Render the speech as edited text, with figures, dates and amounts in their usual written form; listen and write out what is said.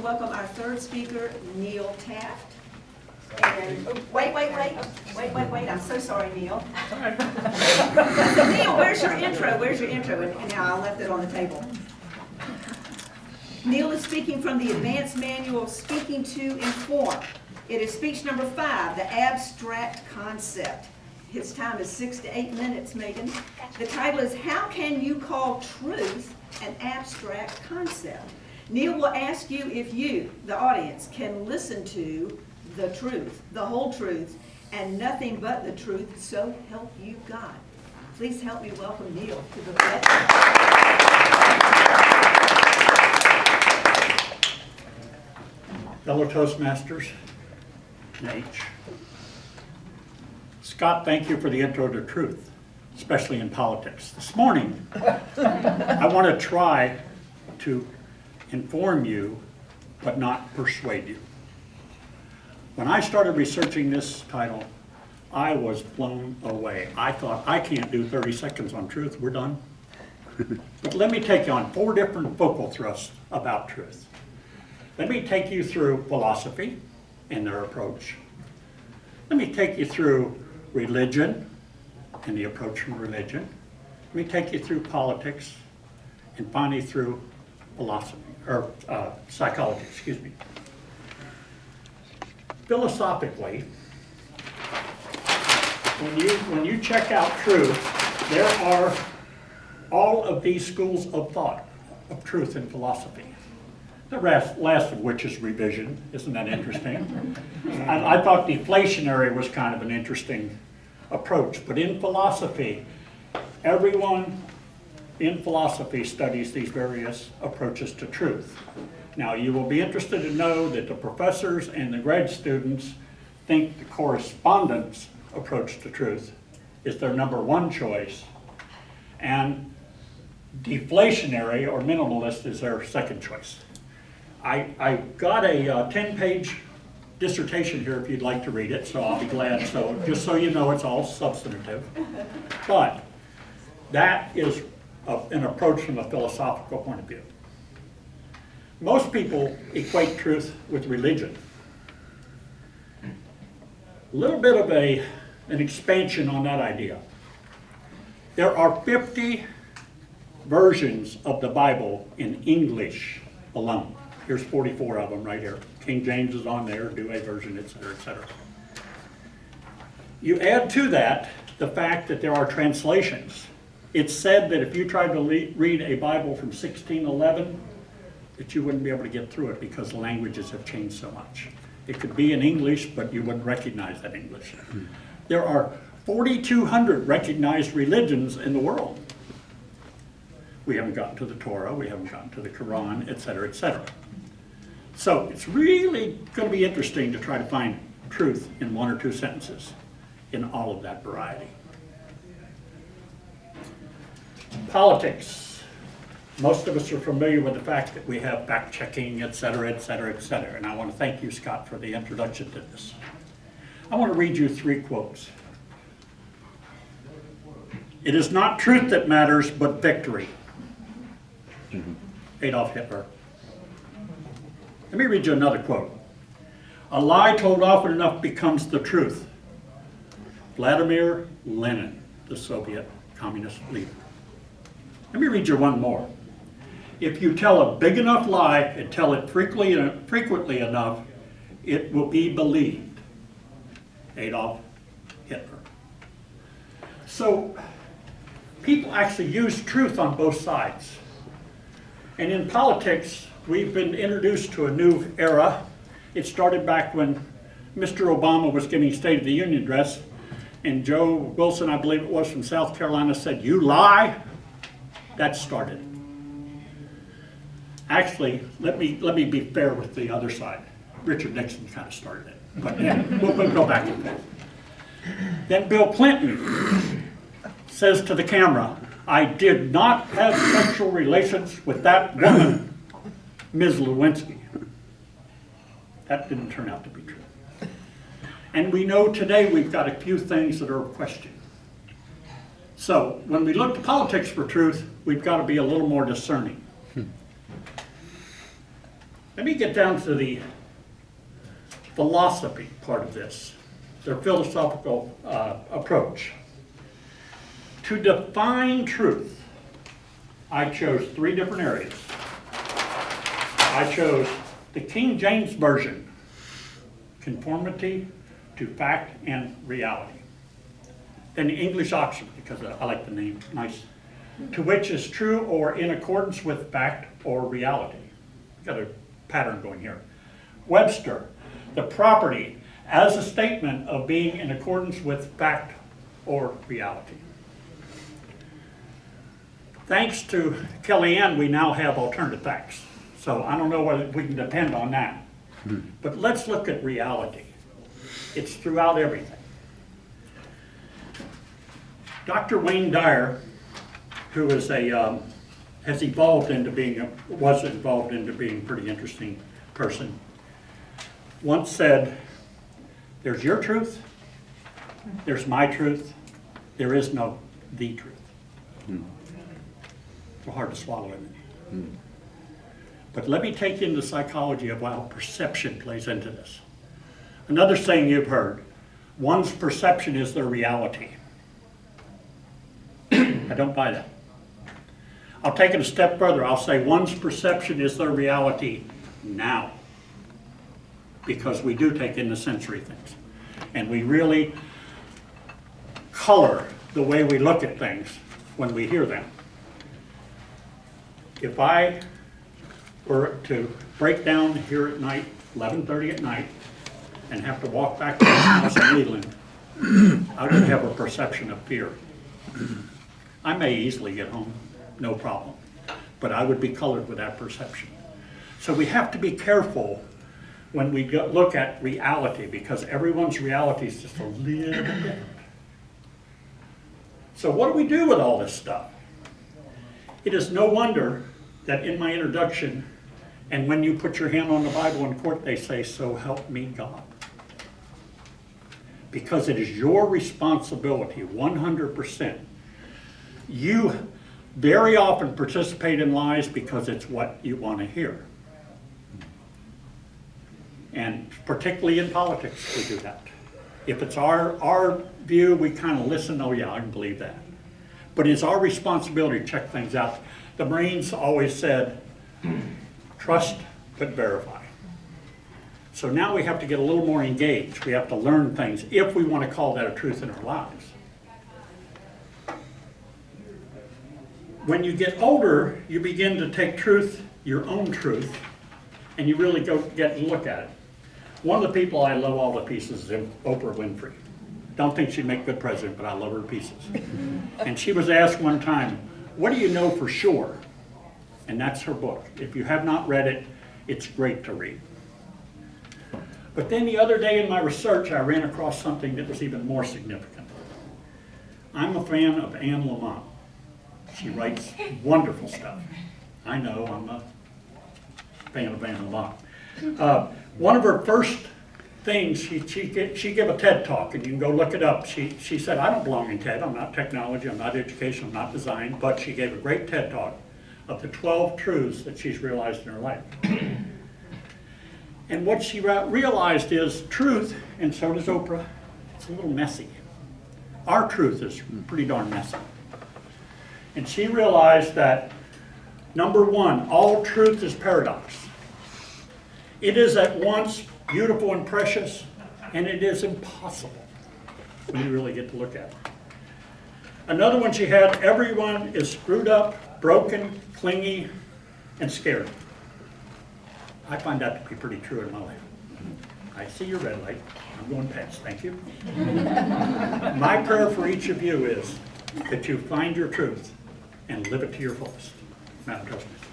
welcome our third speaker, Neil Taft. And, oh, wait, I'm so sorry, Neil. Neil, where's your intro? And now I left it on the table. Neil is speaking from the Advanced Manual, Speaking to Inform. It is speech number 5, the abstract concept. His time is 6 to 8 minutes, Megan. The title is, How Can You Call Truth an Abstract Concept? Neil will ask you if you, the audience, can listen to the truth, the whole truth, and nothing but the truth, so help you God. Please help me welcome Neil to the platform. Fellow Toastmasters, H. Scott, thank you for the intro to truth, especially in politics. This morning, I want to try to inform you, but not persuade you. When I started researching this title, I was blown away. I thought, I can't do 30 seconds on truth, we're done. But let me take you on 4 different focal thrusts about truth. Let me take you through philosophy and their approach. Let me take you through religion and the approach from religion. Let me take you through politics, and finally through philosophy, or psychology, excuse me. Philosophically, when you check out truth, there are all of these schools of thought of truth in philosophy. The last of which is revision. Isn't that interesting? I thought deflationary was kind of an interesting approach, but in philosophy, everyone in philosophy studies these various approaches to truth. Now, you will be interested to know that the professors and the grad students think the correspondence approach to truth is their #1 choice, and deflationary or minimalist is their second choice. I got a 10-page dissertation here if you'd like to read it, so I'll be glad. So just so you know, it's all substantive. But that is an approach from a philosophical point of view. Most people equate truth with religion. A little bit of an expansion on that idea. There are 50 versions of the Bible in English alone. Here's 44 of them right here. King James is on there, Douay version, etc., etc. You add to that the fact that there are translations. It's said that if you tried to read a Bible from 1611, that you wouldn't be able to get through it because the languages have changed so much. It could be in English, but you wouldn't recognize that English. There are 4,200 recognized religions in the world. We haven't gotten to the Torah, we haven't gotten to the Quran, etc., etc. So it's really going to be interesting to try to find truth in 1 or 2 sentences in all of that variety. Politics. Most of us are familiar with the fact that we have fact-checking, etc., etc., etc. And I want to thank you, Scott, for the introduction to this. I want to read you 3 quotes. It is not truth that matters, but victory. Adolf Hitler. Let me read you another quote. A lie told often enough becomes the truth. Vladimir Lenin, the Soviet communist leader. Let me read you one more. If you tell a big enough lie and tell it frequently enough, it will be believed. Adolf Hitler. So people actually use truth on both sides. And in politics, we've been introduced to a new era. It started back when Mr. Obama was giving State of the Union address, and Joe Wilson, I believe it was, from South Carolina, said, "You lie." That started. Actually, let me be fair with the other side. Richard Nixon kind of started it, but yeah, we'll go back and forth. Then Bill Clinton says to the camera, "I did not have sexual relations with that woman, Ms. Lewinsky." That didn't turn out to be true. And we know today we've got a few things that are of question. So when we look to politics for truth, we've got to be a little more discerning. Let me get down to the philosophy part of this, their philosophical approach. To define truth, I chose 3 different areas. I chose the King James Version, conformity to fact and reality. Then the English Oxford, because I like the name, nice. To which is true or in accordance with fact or reality. Got a pattern going here. Webster, the property as a statement of being in accordance with fact or reality. Thanks to Kellyanne, we now have alternative facts. So I don't know whether we can depend on that. But let's look at reality. It's throughout everything. Dr. Wayne Dyer, who is was involved into being a pretty interesting person, once said, there's your truth, there's my truth, there is no the truth. It's hard to swallow, isn't it? But let me take you into the psychology of how perception plays into this. Another saying you've heard, one's perception is their reality. I don't buy that. I'll take it a step further. I'll say one's perception is their reality now. Because we do take in the sensory things. And we really color the way we look at things when we hear them. If I were to break down here at night, 11:30 at night, and have to walk back to the house in Leland, I would have a perception of fear. I may easily get home, no problem, but I would be colored with that perception. So we have to be careful when we look at reality, because everyone's reality is just a little bit different. So what do we do with all this stuff? It is no wonder that in my introduction, and when you put your hand on the Bible in court, they say, so help me God. Because it is your responsibility, 100%. You very often participate in lies because it's what you want to hear. And particularly in politics, we do that. If it's our view, we kind of listen, oh yeah, I can believe that. But it's our responsibility to check things out. The Marines always said, trust but verify. So now we have to get a little more engaged. We have to learn things if we want to call that a truth in our lives. When you get older, you begin to take truth, your own truth, and you really get to look at it. One of the people I love all the pieces is Oprah Winfrey. Don't think she'd make good president, but I love her pieces. And she was asked one time, what do you know for sure? And that's her book. If you have not read it, it's great to read. But then the other day in my research, I ran across something that was even more significant. I'm a fan of Anne Lamott. She writes wonderful stuff. I know, I'm a fan of Anne Lamott. One of her first things, she gave a TED talk, and you can go look it up. She said, I don't belong in TED, I'm not technology, I'm not education, I'm not design, but she gave a great TED talk of the 12 truths that she's realized in her life. And what she realized is truth, and so does Oprah, it's a little messy. Our truth is pretty darn messy. And she realized that, number one, all truth is paradox. It is at once beautiful and precious, and it is impossible when you really get to look at it. Another one she had, everyone is screwed up, broken, clingy, and scared. I find that to be pretty true in my life. I see your red light. I'm going past. Thank you. My prayer for each of you is that you find your truth and live it to your fullest. Madam Toastmaster.